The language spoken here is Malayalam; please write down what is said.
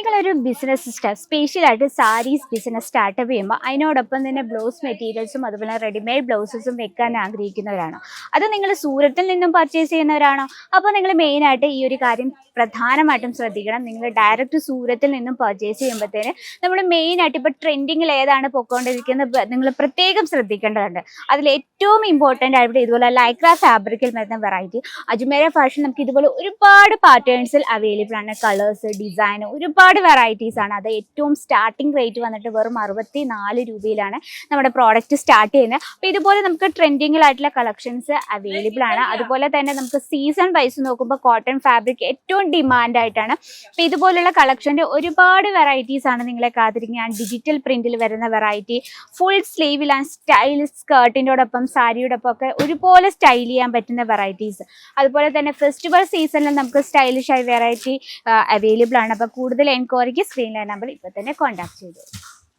നിങ്ങളൊരു ബിസിനസ് സ്പെഷ്യലായിട്ട് സാരീസ് ബിസിനസ് സ്റ്റാർട്ടപ്പ് ചെയ്യുമ്പോൾ അതിനോടൊപ്പം തന്നെ ബ്ലൗസ് മെറ്റീരിയൽസും അതുപോലെ റെഡിമെയ്ഡ് ബ്ലൗസസും വെക്കാൻ ആഗ്രഹിക്കുന്നവരാണോ, അത് നിങ്ങൾ സൂറത്തിൽ നിന്നും പർച്ചേസ് ചെയ്യുന്നവരാണോ? അപ്പോൾ നിങ്ങൾ മെയിനായിട്ട് ഈ ഒരു കാര്യം പ്രധാനമായിട്ടും ശ്രദ്ധിക്കണം. നിങ്ങൾ ഡയറക്റ്റ് സൂറത്തിൽ നിന്നും പർച്ചേസ് ചെയ്യുമ്പോഴത്തേന് നമ്മൾ മെയിനായിട്ട് ഇപ്പോൾ ട്രെൻഡിങ്ങിൽ ഏതാണ് പൊയ്ക്കൊണ്ടിരിക്കുന്നത് നിങ്ങൾ പ്രത്യേകം ശ്രദ്ധിക്കേണ്ടതുണ്ട്. അതിൽ ഏറ്റവും ഇമ്പോർട്ടൻ്റ് ആയിട്ട് ഇതുപോലെ ലൈക്ര ഫാബ്രിക്കിൽ വരുന്ന വെറൈറ്റി അജ്മേര ഫാഷൻ നമുക്ക് ഇതുപോലെ ഒരുപാട് പാറ്റേൺസിൽ അവൈലബിൾ ആണ്. കളേഴ്സ്, ഡിസൈൻ, ഒരുപാട് വെറൈറ്റീസ് ആണ്. അത് ഏറ്റവും സ്റ്റാർട്ടിംഗ് റേറ്റ് വന്നിട്ട് വെറും 64 രൂപയിലാണ് നമ്മുടെ പ്രോഡക്റ്റ് സ്റ്റാർട്ട് ചെയ്യുന്നത്. അപ്പോൾ ഇതുപോലെ നമുക്ക് ട്രെൻഡിങ്ങിലായിട്ടുള്ള കളക്ഷൻസ് അവൈലബിൾ ആണ്. അതുപോലെ തന്നെ നമുക്ക് സീസൺ വൈസ് നോക്കുമ്പോൾ കോട്ടൺ ഫാബ്രിക് ഏറ്റവും ഡിമാൻഡ് ആയിട്ടാണ്. അപ്പോൾ ഇതുപോലുള്ള കളക്ഷൻ്റെ ഒരുപാട് വെറൈറ്റീസ് ആണ് നിങ്ങളെ കാത്തിരിക്കുകയാണ്. ഡിജിറ്റൽ പ്രിന്റിൽ വരുന്ന വെറൈറ്റി, ഫുൾ സ്ലീവിൽ ആൻഡ് സ്റ്റൈൽ സ്കേർട്ടിൻ്റെയോടൊപ്പം സാരിയോടൊപ്പം ഒക്കെ ഒരുപോലെ സ്റ്റൈൽ ചെയ്യാൻ പറ്റുന്ന വെറൈറ്റീസ്. അതുപോലെ തന്നെ ഫെസ്റ്റിവൽ സീസണിൽ നമുക്ക് സ്റ്റൈലിഷ് ആയി വെറൈറ്റി അവൈലബിൾ ആണ്. അപ്പോൾ കൂടുതൽ എൻക്വയറിക്ക് സ്ക്രീനിലെ നമ്പർ ഇപ്പോൾ തന്നെ കോൺടാക്ട് ചെയ്തു.